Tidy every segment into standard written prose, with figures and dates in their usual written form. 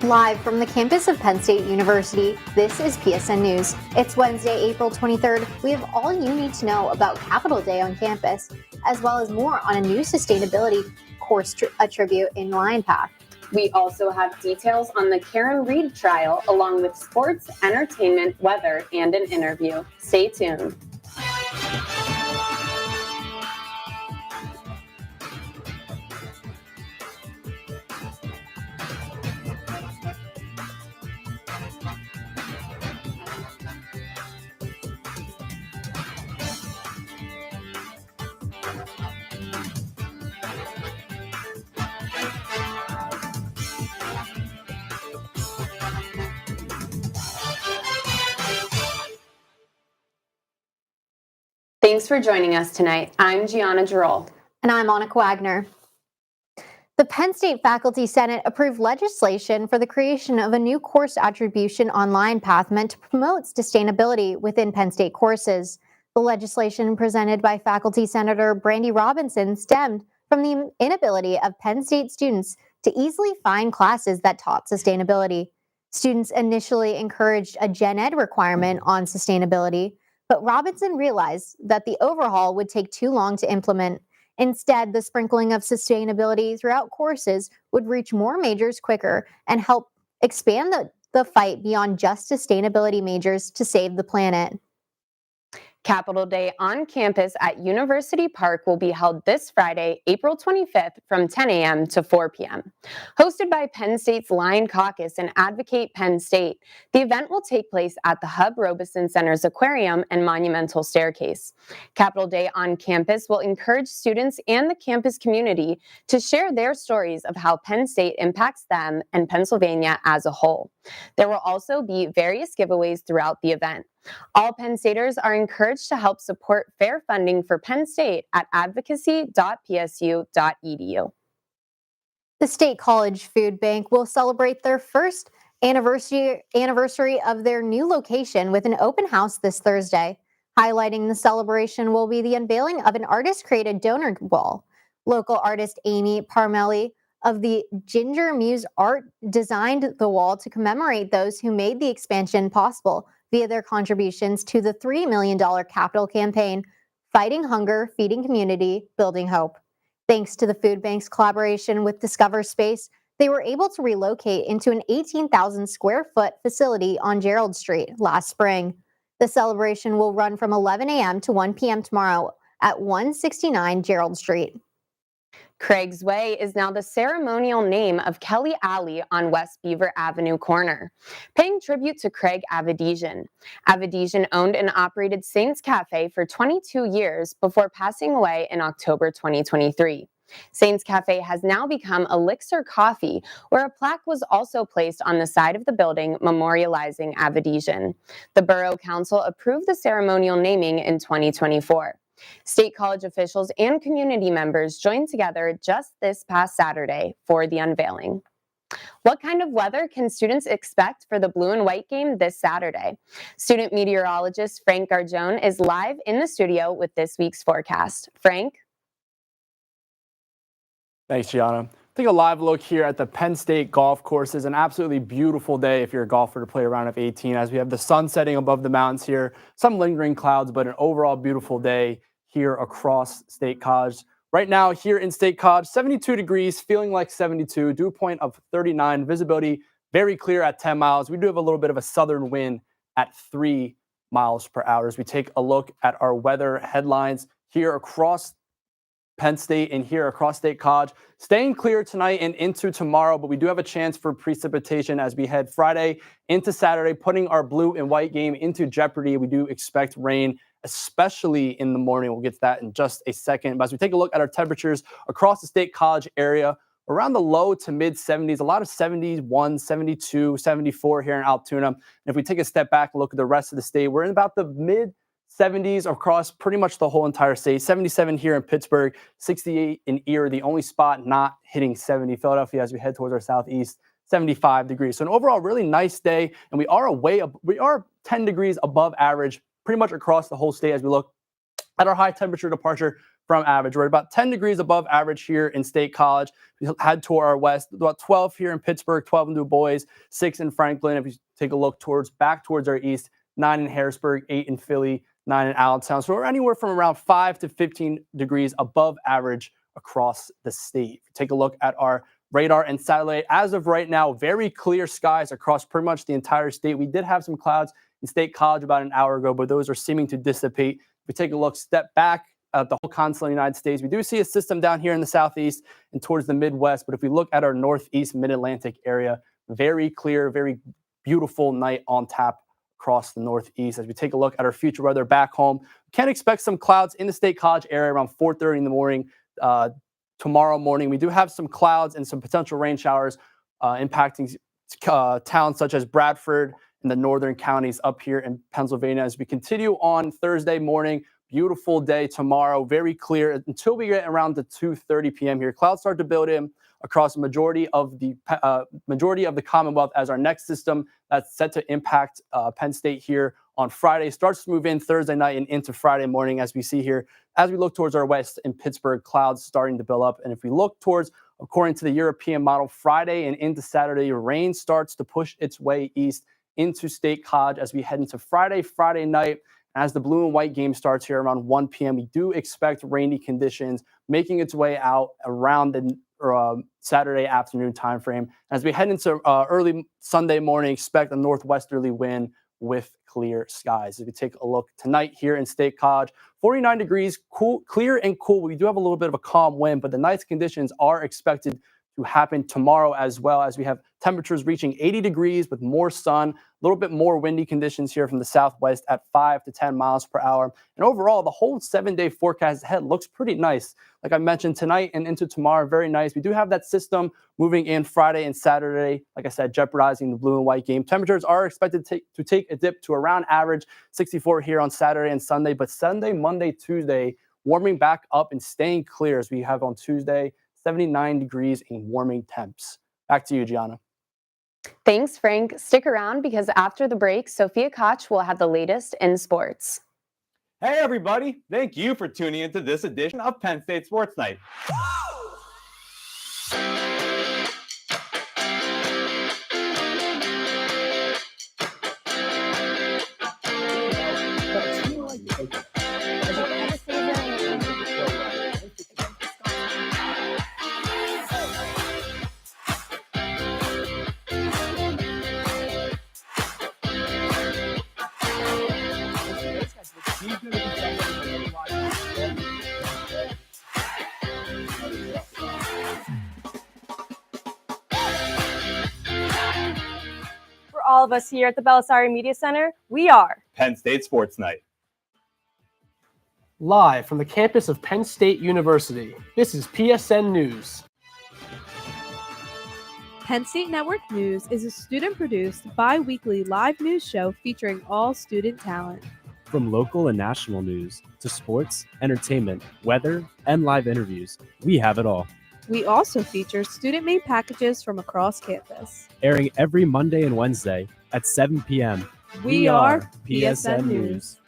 Live from the campus of Penn State University, this is PSN News. It's Wednesday, April 23rd. We have all you need to know about Capitol Day on campus, as well as more on a new sustainability course attribute in LionPath. We also have details on the Karen Reed trial, along with sports, entertainment, weather, and an interview. Stay tuned. Thanks for joining us tonight. I'm Gianna Girol. And I'm Anneke Wagner. The Penn State Faculty Senate approved legislation for the creation of a new course attribution on LionPath meant to promote sustainability within Penn State courses. The legislation presented by Faculty Senator Brandy Robinson stemmed from the inability of Penn State students to easily find classes that taught sustainability. Students initially encouraged a gen ed requirement on sustainability, but Robinson realized that the overhaul would take too long to implement. Instead, the sprinkling of sustainability throughout courses would reach more majors quicker and help expand the fight beyond just sustainability majors to save the planet. Capitol Day on campus at University Park will be held this Friday, April 25th from 10 a.m. to 4 p.m. Hosted by Penn State's Lion Caucus and Advocate Penn State, the event will take place at the Hub Robeson Center's Aquarium and Monumental Staircase. Capitol Day on campus will encourage students and the campus community to share their stories of how Penn State impacts them and Pennsylvania as a whole. There will also be various giveaways throughout the event. All Penn Staters are encouraged to help support fair funding for Penn State at advocacy.psu.edu. The State College Food Bank will celebrate their first anniversary of their new location with an open house this Thursday. Highlighting the celebration will be the unveiling of an artist-created donor wall. Local artist Amy Parmelli of the Ginger Muse Art designed the wall to commemorate those who made the expansion possible via their contributions to the $3 million capital campaign, Fighting Hunger, Feeding Community, Building Hope. Thanks to the food bank's collaboration with Discover Space, they were able to relocate into an 18,000 square foot facility on Girol Street last spring. The celebration will run from 11 a.m. to 1 p.m. tomorrow at 169 Girol Street. Craig's Way is now the ceremonial name of Kelly Alley on West Beaver Avenue corner, paying tribute to Craig Avedisian. Avedisian owned and operated Saints Cafe for 22 years before passing away in October 2023. Saints Cafe has now become Elixir Coffee, where a plaque was also placed on the side of the building memorializing Avedisian. The Borough Council approved the ceremonial naming in 2024. State College officials and community members joined together just this past Saturday for the unveiling. What kind of weather can students expect for the blue and white game this Saturday? Student meteorologist Frank Gargione is live in the studio with this week's forecast. Frank? Thanks, Gianna. Take a live look here at the Penn State golf courses. An absolutely beautiful day if you're a golfer to play a round of 18, as we have the sun setting above the mountains here, some lingering clouds, but an overall beautiful day here across State College. Right now here in State College, 72 degrees, feeling like 72, dew point of 39, visibility very clear at 10 miles. We do have a little bit of a southern wind at 3 miles per hour. As we take a look at our weather headlines here across Penn State and here across State College, staying clear tonight and into tomorrow, but we do have a chance for precipitation as we head Friday into Saturday, putting our blue and white game into jeopardy. We do expect rain, especially in the morning. We'll get to that in just a second. But as we take a look at our temperatures across the State College area, around the low to mid 70s, a lot of 71, 72, 74 here in Altoona. And if we take a step back and look at the rest of the state, we're in about the mid 70s across pretty much the whole entire state. 77 here in Pittsburgh, 68 in Erie, the only spot not hitting 70. Philadelphia, as we head towards our southeast, 75 degrees. So an overall really nice day, and we are 10 degrees above average pretty much across the whole state as we look at our high temperature departure from average. We're about 10 degrees above average here in State College. We head to our west, about 12 here in Pittsburgh, 12 in Du Bois, 6 in Franklin. If you take a look back towards our east, 9 in Harrisburg, 8 in Philly, 9 in Allentown. So we're anywhere from around 5 to 15 degrees above average across the state. If you take a look at our radar and satellite, as of right now, very clear skies across pretty much the entire state. We did have some clouds in State College about an hour ago, but those are seeming to dissipate. If we take a look, step back at the whole continental United States, we do see a system down here in the southeast and towards the Midwest. But if we look at our northeast mid-Atlantic area, very clear, very beautiful night on tap across the northeast. As we take a look at our future weather back home, we can expect some clouds in the State College area around 4:30 in the morning. Tomorrow morning, we do have some clouds and some potential rain showers impacting towns such as Bradford and the northern counties up here in Pennsylvania. As we continue on Thursday morning, beautiful day tomorrow, very clear until we get around the 2:30 p.m. here. Clouds start to build in across the majority of the Commonwealth as our next system that's set to impact Penn State here on Friday starts to move in Thursday night and into Friday morning, as we see here. As we look towards our west in Pittsburgh, clouds starting to build up. And if we look towards, according to the European model, Friday and into Saturday, rain starts to push its way east into State College as we head into Friday night. As the blue and white game starts here around 1 p.m., we do expect rainy conditions making its way out around the Saturday afternoon timeframe. As we head into early Sunday morning, expect a northwesterly wind with clear skies. If we take a look tonight here in State College, 49 degrees, cool, clear and cool. We do have a little bit of a calm wind, but the night's conditions are expected to happen tomorrow as well, as we have temperatures reaching 80 degrees with more sun, a little bit more windy conditions here from the southwest at 5 to 10 miles per hour. And overall, the whole 7-day forecast ahead looks pretty nice. Like I mentioned, tonight and into tomorrow, very nice. We do have that system moving in Friday and Saturday, like I said, jeopardizing the blue and white game. Temperatures are expected to take a dip to around average 64 here on Saturday and Sunday, but Sunday, Monday, Tuesday, warming back up and staying clear as we have on Tuesday, 79 degrees and warming temps. Back to you, Gianna. Thanks, Frank. Stick around because after the break, Sophia Koch will have the latest in sports. Hey, everybody. Thank you for tuning into this edition of Penn State Sports Night. For all of us here at the Belisari Media Center, we are Penn State Sports Night. Live from the campus of Penn State University, this is PSN News. Penn State Network News is a student-produced, bi-weekly live news show featuring all student talent. From local and national news to sports, entertainment, weather, and live interviews, we have it all. We also feature student-made packages from across campus. Airing every Monday and Wednesday at 7 p.m. We are PSN News.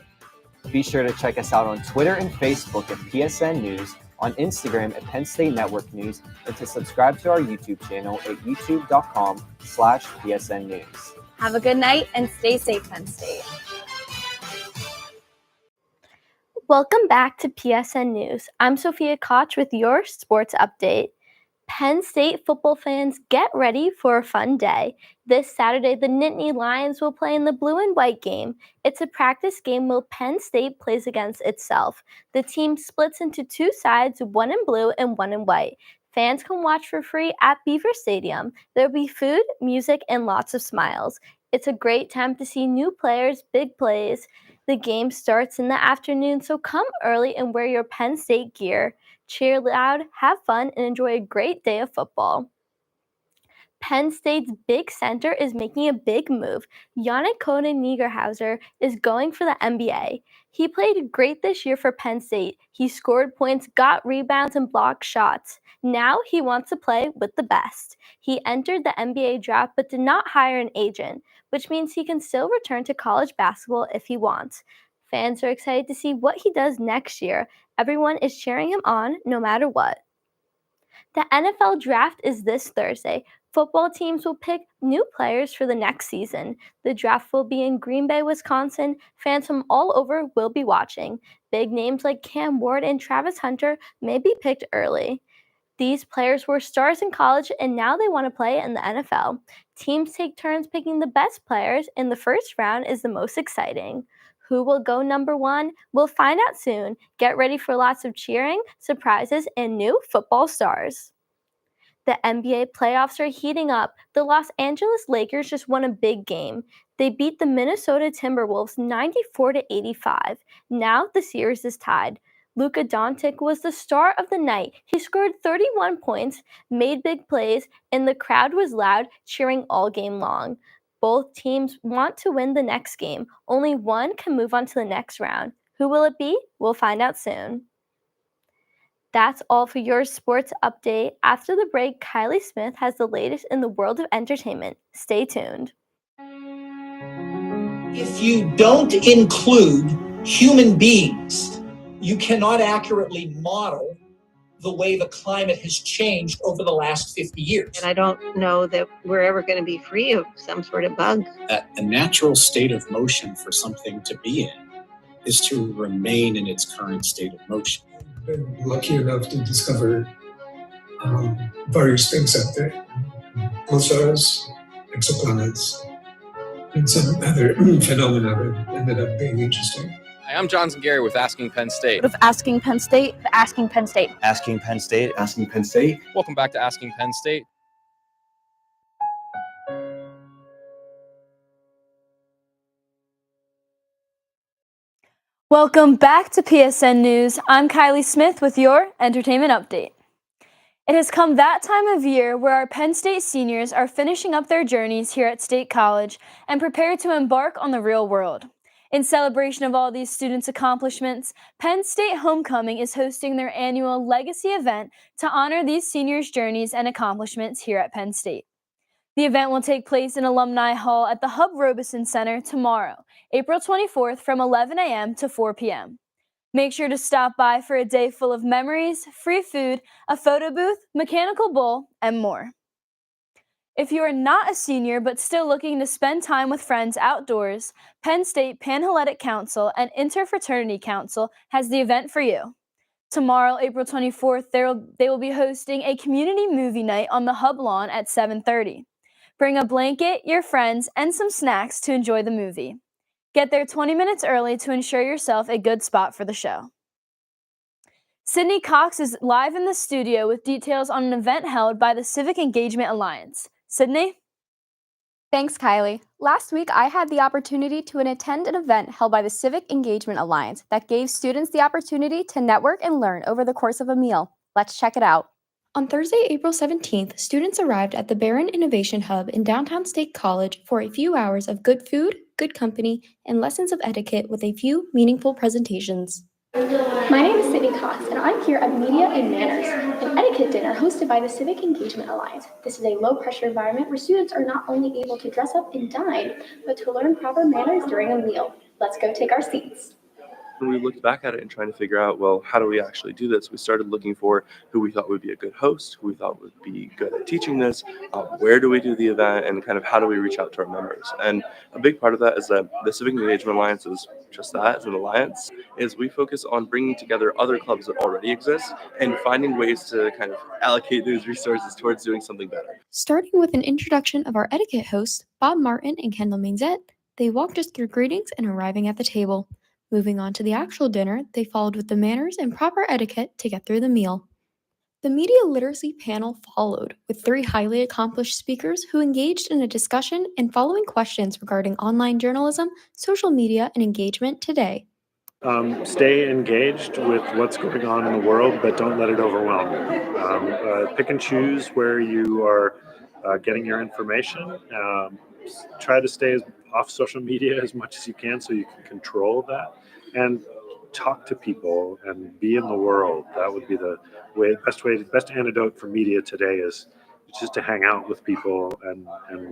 Be sure to check us out on Twitter and Facebook at PSN News, on Instagram at Penn State Network News, and to subscribe to our YouTube channel at youtube.com/PSN News. Have a good night and stay safe, Penn State. Welcome back to PSN News. I'm Sophia Koch with your sports update. Penn State football fans, get ready for a fun day. This Saturday, the Nittany Lions will play in the blue and white game. It's a practice game where Penn State plays against itself. The team splits into two sides, one in blue and one in white. Fans can watch for free at Beaver Stadium. There'll be food, music, and lots of smiles. It's a great time to see new players, big plays. The game starts in the afternoon, so come early and wear your Penn State gear. Cheer loud, have fun, and enjoy a great day of football. Penn State's big center is making a big move. Gianna is going for the NBA. He played great this year for Penn State. He scored points, got rebounds, and blocked shots. Now he wants to play with the best. He entered the NBA draft but did not hire an agent, which means he can still return to college basketball if he wants. Fans are excited to see what he does next year. Everyone is cheering him on no matter what. The NFL draft is this Thursday. Football teams will pick new players for the next season. The draft will be in Green Bay, Wisconsin. Fans from all over will be watching. Big names like Cam Ward and Travis Hunter may be picked early. These players were stars in college and now they want to play in the NFL. Teams take turns picking the best players, and the first round is the most exciting. Who will go number one? We'll find out soon. Get ready for lots of cheering, surprises, and new football stars. The NBA playoffs are heating up. The Los Angeles Lakers just won a big game. They beat the Minnesota Timberwolves 94-85. Now the series is tied. Luka Doncic was the star of the night. He scored 31 points, made big plays, and the crowd was loud, cheering all game long. Both teams want to win the next game. Only one can move on to the next round. Who will it be? We'll find out soon. That's all for your sports update. After the break, Kylie Smith has the latest in the world of entertainment. Stay tuned. If you don't include human beings, you cannot accurately model the way the climate has changed over the last 50 years. And I don't know that we're ever going to be free of some sort of bug. A natural state of motion for something to be in is to remain in its current state of motion. I've been lucky enough to discover various things out there. Pulsars, exoplanets, and some other phenomena that ended up being interesting. Hi, I'm Johnson Gary with Asking Penn State. What if Asking Penn State? Asking Penn State. Asking Penn State. Asking Penn State. Welcome back to Asking Penn State. Welcome back to PSN News. I'm Kylie Smith with your entertainment update. It has come that time of year where our Penn State seniors are finishing up their journeys here at State College and prepare to embark on the real world. In celebration of all these students' accomplishments, Penn State Homecoming is hosting their annual Legacy event to honor these seniors' journeys and accomplishments here at Penn State. The event will take place in Alumni Hall at the Hub Robeson Center tomorrow, April 24th from 11 a.m. to 4 p.m. Make sure to stop by for a day full of memories, free food, a photo booth, mechanical bull, and more. If you are not a senior but still looking to spend time with friends outdoors, Penn State Panhellenic Council and Interfraternity Council has the event for you. Tomorrow, April 24th, they will be hosting a community movie night on the Hub lawn at 7:30. Bring a blanket, your friends, and some snacks to enjoy the movie. Get there 20 minutes early to ensure yourself a good spot for the show. Sydney Cox is live in the studio with details on an event held by the Civic Engagement Alliance. Sydney? Thanks, Kylie. Last week, I had the opportunity to attend an event held by the Civic Engagement Alliance that gave students the opportunity to network and learn over the course of a meal. Let's check it out. On Thursday, April 17th, students arrived at the Barron Innovation Hub in downtown State College for a few hours of good food, good company, and lessons of etiquette with a few meaningful presentations. My name is Sydney Cox, and I'm here at Media and Manners, an etiquette dinner hosted by the Civic Engagement Alliance. This is a low-pressure environment where students are not only able to dress up and dine, but to learn proper manners during a meal. Let's go take our seats. When we looked back at it and trying to figure out, well, how do we actually do this? We started looking for who we thought would be a good host, who we thought would be good at teaching this, where do we do the event, and kind of how do we reach out to our members. And a big part of that is that the Civic Engagement Alliance is just that, as an alliance, is we focus on bringing together other clubs that already exist and finding ways to kind of allocate those resources towards doing something better. Starting with an introduction of our etiquette hosts, Bob Martin and Kendall Mainzette, they walked us through greetings and arriving at the table. Moving on to the actual dinner, they followed with the manners and proper etiquette to get through the meal. The media literacy panel followed, with 3 highly accomplished speakers who engaged in a discussion and following questions regarding online journalism, social media, and engagement today. Stay engaged with what's going on in the world, but don't let it overwhelm you. Pick and choose where you are getting your information. Try to stay off social media as much as you can so you can control that, and talk to people and be in the world. That would be the best antidote for media today, is just to hang out with people and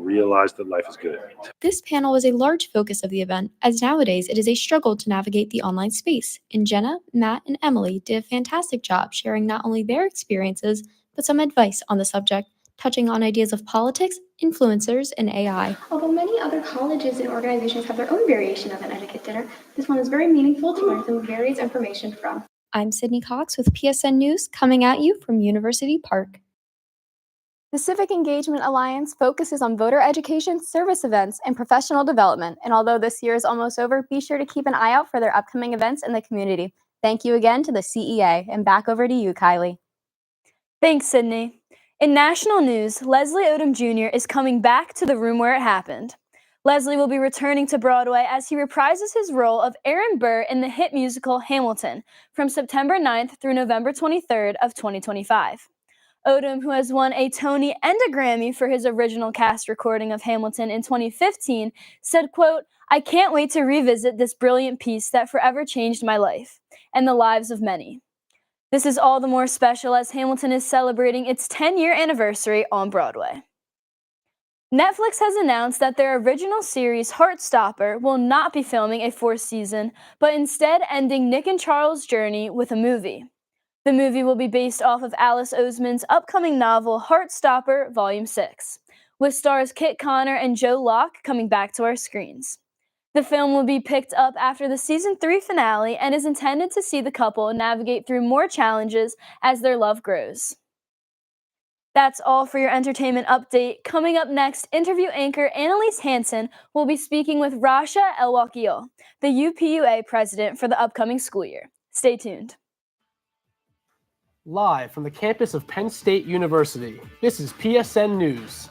realize that life is good. This panel was a large focus of the event, as nowadays it is a struggle to navigate the online space, and Gianna, Matt, and Emily did a fantastic job sharing not only their experiences, but some advice on the subject, touching on ideas of politics, influencers, and AI. Although many other colleges and organizations have their own variation of an etiquette dinner, this one is very meaningful to learn some various information from. I'm Sydney Cox with PSN News, coming at you from University Park. The Civic Engagement Alliance focuses on voter education, service events, and professional development. And although this year is almost over, be sure to keep an eye out for their upcoming events in the community. Thank you again to the CEA, and back over to you, Kylie. Thanks, Sydney. In national news, Leslie Odom Jr. is coming back to the room where it happened. Leslie will be returning to Broadway as he reprises his role of Aaron Burr in the hit musical Hamilton from September 9th through November 23rd of 2025. Odom, who has won a Tony and a Grammy for his original cast recording of Hamilton in 2015, said, quote, "I can't wait to revisit this brilliant piece that forever changed my life and the lives of many. This is all the more special as Hamilton is celebrating its 10-year anniversary on Broadway." Netflix has announced that their original series Heartstopper will not be filming a fourth season, but instead ending Nick and Charles' journey with a movie. The movie will be based off of Alice Oseman's upcoming novel Heartstopper Volume 6, with stars Kit Connor and Joe Locke coming back to our screens. The film will be picked up after the season 3 finale and is intended to see the couple navigate through more challenges as their love grows. That's all for your entertainment update. Coming up next, interview anchor Annalise Hansen will be speaking with Rasha El-Wakil, the UPUA president for the upcoming school year. Stay tuned. Live from the campus of Penn State University, this is PSN News.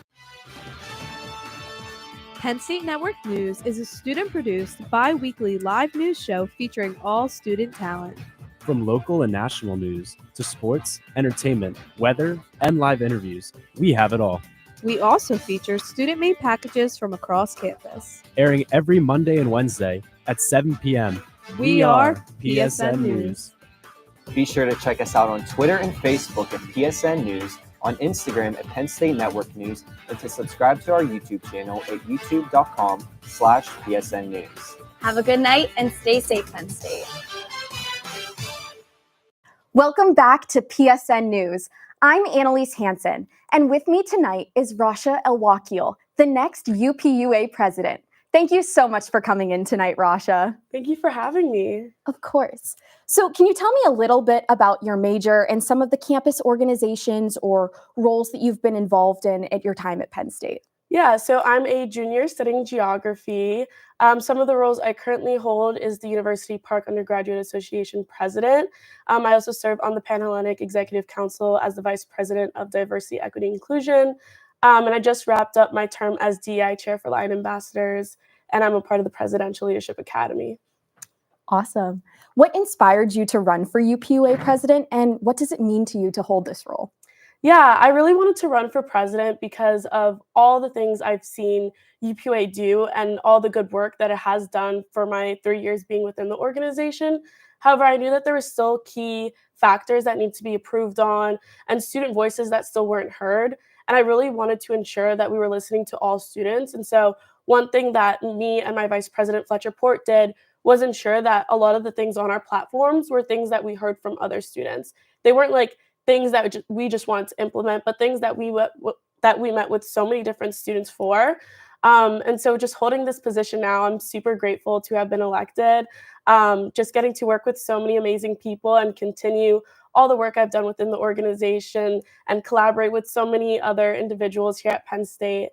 Penn State Network News is a student-produced, bi-weekly live news show featuring all student talent. From local and national news to sports, entertainment, weather, and live interviews, we have it all. We also feature student-made packages from across campus. Airing every Monday and Wednesday at 7 p.m. We are PSN News. Be sure to check us out on Twitter and Facebook at PSN News, on Instagram at Penn State Network News, and to subscribe to our YouTube channel at youtube.com/PSN News. Have a good night and stay safe, Penn State. Welcome back to PSN News. I'm Annalise Hansen, and with me tonight is Rasha El-Wakil, the next UPUA president. Thank you so much for coming in tonight, Rasha. Thank you for having me. Of course. So can you tell me a little bit about your major and some of the campus organizations or roles that you've been involved in at your time at Penn State? Yeah, so I'm a junior studying geography. Some of the roles I currently hold is the University Park Undergraduate Association president. I also serve on the Pan-Hellenic Executive Council as the vice president of Diversity, Equity, Inclusion. And I just wrapped up my term as DEI chair for Lion Ambassadors, and I'm a part of the Presidential Leadership Academy. Awesome. What inspired you to run for UPUA president, and what does it mean to you to hold this role? Yeah, I really wanted to run for president because of all the things I've seen UPUA do and all the good work that it has done for my 3 years being within the organization. However, I knew that there were still key factors that need to be improved on and student voices that still weren't heard. And I really wanted to ensure that we were listening to all students. And so one thing that me and my vice president, Fletcher Port, did was ensure that a lot of the things on our platforms were things that we heard from other students. They weren't like things that we just wanted to implement, but things that we met with so many different students for. And so just holding this position now, I'm super grateful to have been elected. Just getting to work with so many amazing people and continue all the work I've done within the organization and collaborate with so many other individuals here at Penn State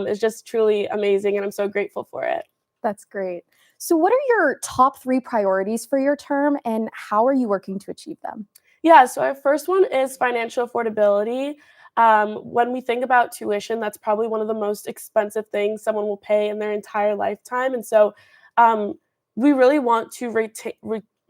is just truly amazing, and I'm so grateful for it. That's great. So what are your top 3 priorities for your term, and how are you working to achieve them? Yeah, so our first one is financial affordability. When we think about tuition, that's probably one of the most expensive things someone will pay in their entire lifetime. And so we really want to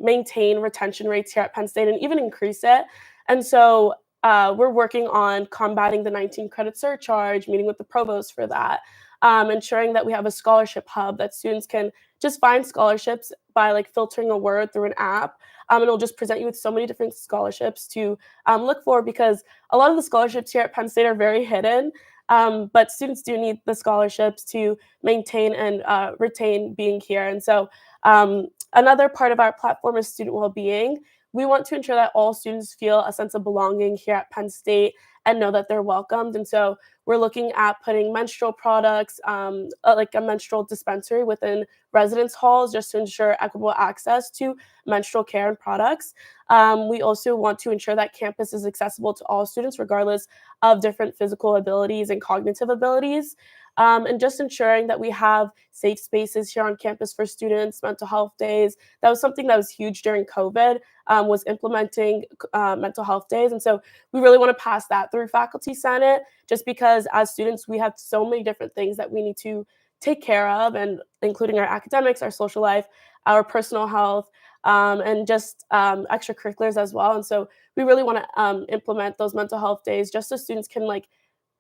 maintain retention rates here at Penn State and even increase it. And so we're working on combating the 19 credit surcharge, meeting with the provost for that, ensuring that we have a scholarship hub that students can just find scholarships by like filtering a word through an app. And it'll just present you with so many different scholarships to look for, because a lot of the scholarships here at Penn State are very hidden. But students do need the scholarships to maintain and retain being here. And so another part of our platform is student well-being. We want to ensure that all students feel a sense of belonging here at Penn State and know that they're welcomed. And so we're looking at putting menstrual products, like a menstrual dispensary within residence halls, just to ensure equitable access to menstrual care and products. We also want to ensure that campus is accessible to all students, regardless of different physical abilities and cognitive abilities. And just ensuring that we have safe spaces here on campus for students, mental health days. That was something that was huge during COVID, was implementing mental health days. And so we really want to pass that through Faculty Senate, just because as students, we have so many different things that we need to take care of, and including our academics, our social life, our personal health, and just extracurriculars as well. And so we really want to implement those mental health days just so students can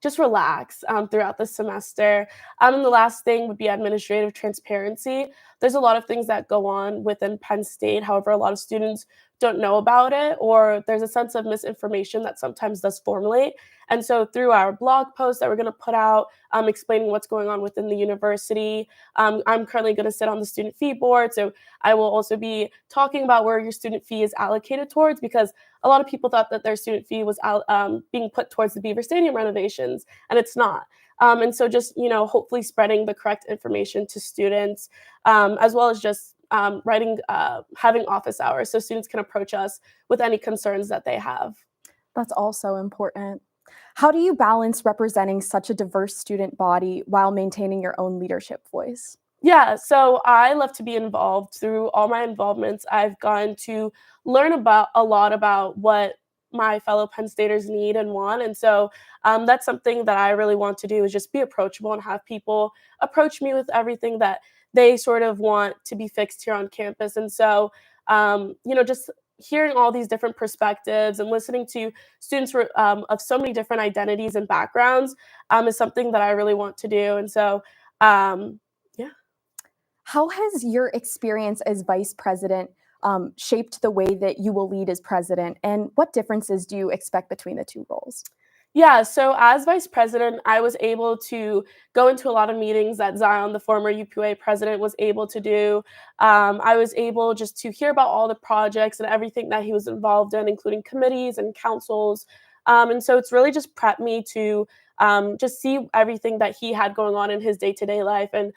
just relax throughout the semester. And the last thing would be administrative transparency. There's a lot of things that go on within Penn State. However, a lot of students don't know about it, or there's a sense of misinformation that sometimes does formulate. And so through our blog posts that we're going to put out, explaining what's going on within the university, I'm currently going to sit on the student fee board. So I will also be talking about where your student fee is allocated towards, because a lot of people thought that their student fee was being put towards the Beaver Stadium renovations, and it's not. And so just, hopefully spreading the correct information to students, as well as just having office hours so students can approach us with any concerns that they have. That's also important. How do you balance representing such a diverse student body while maintaining your own leadership voice? Yeah, so I love to be involved. Through all my involvements, I've gotten to learn a lot about what my fellow Penn Staters need and want. And so that's something that I really want to do, is just be approachable and have people approach me with everything that they sort of want to be fixed here on campus. And so, just hearing all these different perspectives and listening to students of so many different identities and backgrounds is something that I really want to do. And so, yeah. How has your experience as vice president shaped the way that you will lead as president, and what differences do you expect between the two roles? Yeah, so as vice president, I was able to go into a lot of meetings that Zion, the former UPA president, was able to do. I was able just to hear about all the projects and everything that he was involved in, including committees and councils. And so it's really just prepped me to just see everything that he had going on in his day-to-day life, and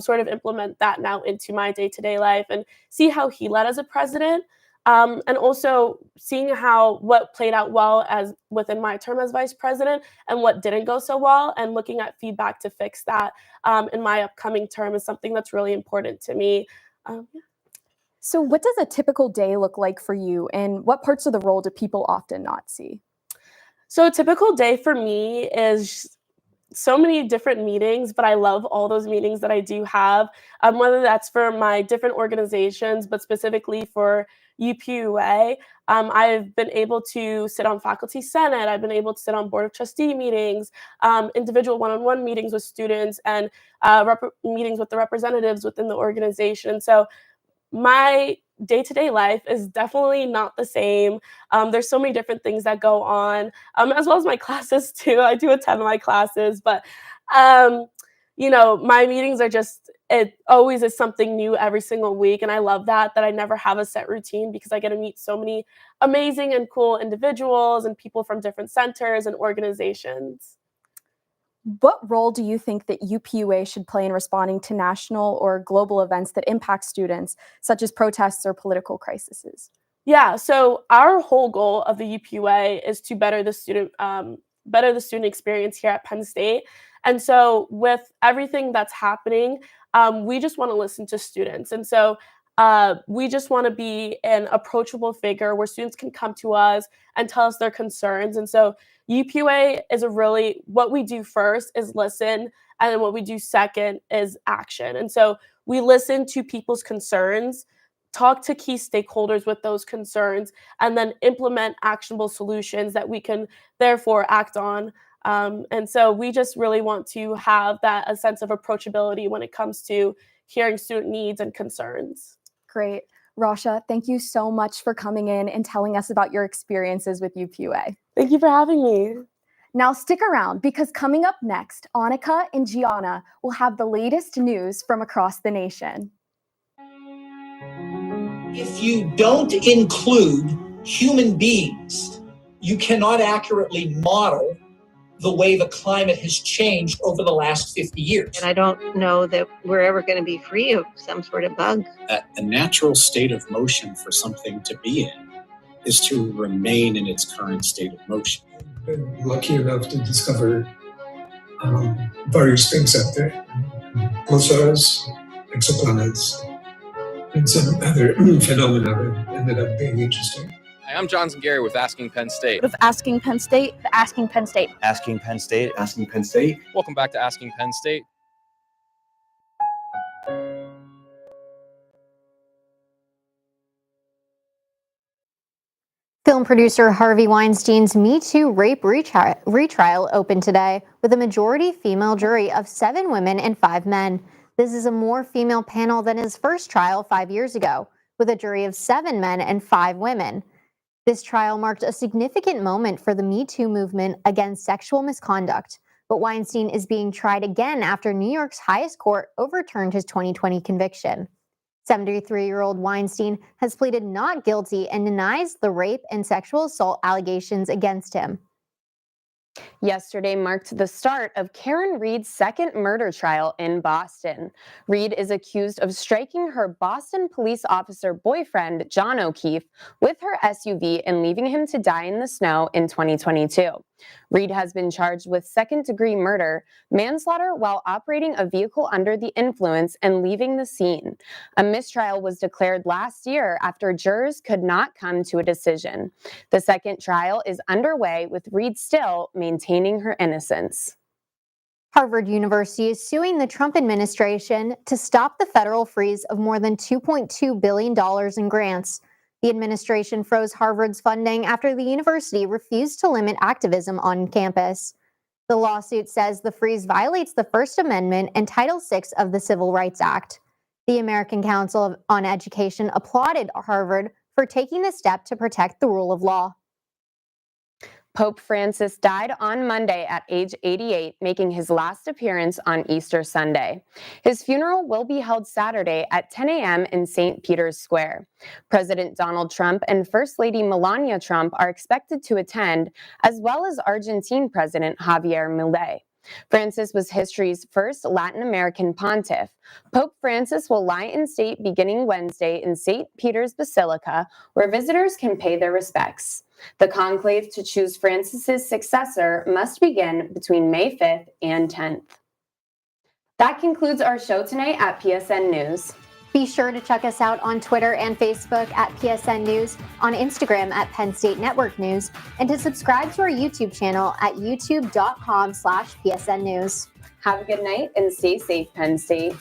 sort of implement that now into my day-to-day life, and see how he led as a president. And also seeing what played out well as within my term as vice president, and what didn't go so well, and looking at feedback to fix that in my upcoming term is something that's really important to me. Yeah. So what does a typical day look like for you, and what parts of the role do people often not see? So a typical day for me is so many different meetings, but I love all those meetings that I do have, whether that's for my different organizations, but specifically for UPUA. I've been able to sit on Faculty Senate. I've been able to sit on Board of Trustee meetings, individual one-on-one meetings with students, and meetings with the representatives within the organization. So my day-to-day life is definitely not the same. There's so many different things that go on, as well as my classes too. I do attend my classes, but my meetings are it always is something new every single week. And I love that I never have a set routine, because I get to meet so many amazing and cool individuals and people from different centers and organizations. What role do you think that UPUA should play in responding to national or global events that impact students, such as protests or political crises? Yeah, so our whole goal of the UPUA is to better the student experience here at Penn State. And so with everything that's happening, we just want to listen to students. And so we just want to be an approachable figure where students can come to us and tell us their concerns. And so UPUA is what we do first is listen, and then what we do second is action. And so we listen to people's concerns, talk to key stakeholders with those concerns, and then implement actionable solutions that we can therefore act on. And so we just really want to have a sense of approachability when it comes to hearing student needs and concerns. Great. Rasha, thank you so much for coming in and telling us about your experiences with UPUA. Thank you for having me. Now stick around because coming up next, Anneke and Gianna will have the latest news from across the nation. If you don't include human beings, you cannot accurately model the way the climate has changed over the last 50 years. And I don't know that we're ever going to be free of some sort of bug. A natural state of motion for something to be in is to remain in its current state of motion. I've been lucky enough to discover various things out there. Pulsars, exoplanets, and some other phenomena that ended up being interesting. Hi, I'm Johnson Gary with Asking Penn State. With Asking Penn State, Asking Penn State. Asking Penn State, Asking Penn State. Welcome back to Asking Penn State. Film producer Harvey Weinstein's Me Too rape retrial opened today with a majority female jury of 7 women and 5 men. This is a more female panel than his first trial 5 years ago, with a jury of 7 men and 5 women. This trial marked a significant moment for the Me Too movement against sexual misconduct, but Weinstein is being tried again after New York's highest court overturned his 2020 conviction. 73-year-old Weinstein has pleaded not guilty and denies the rape and sexual assault allegations against him. Yesterday marked the start of Karen Reed's second murder trial in Boston. Reed is accused of striking her Boston police officer boyfriend, John O'Keefe, with her SUV and leaving him to die in the snow in 2022. Reed has been charged with second-degree murder, manslaughter while operating a vehicle under the influence and leaving the scene. A mistrial was declared last year after jurors could not come to a decision. The second trial is underway, with Reed still maintaining her innocence. Harvard University is suing the Trump administration to stop the federal freeze of more than $2.2 billion in grants. The administration froze Harvard's funding after the university refused to limit activism on campus. The lawsuit says the freeze violates the First Amendment and Title VI of the Civil Rights Act. The American Council on Education applauded Harvard for taking the step to protect the rule of law. Pope Francis died on Monday at age 88, making his last appearance on Easter Sunday. His funeral will be held Saturday at 10 a.m. in St. Peter's Square. President Donald Trump and First Lady Melania Trump are expected to attend, as well as Argentine President Javier Milei. Francis was history's first Latin American pontiff. Pope Francis will lie in state beginning Wednesday in St. Peter's Basilica, where visitors can pay their respects. The conclave to choose Francis's successor must begin between May 5th and 10th. That concludes our show tonight at PSN News. Be sure to check us out on Twitter and Facebook at PSN News, on Instagram at Penn State Network News, and to subscribe to our YouTube channel at youtube.com/PSN News. Have a good night and stay safe, Penn State.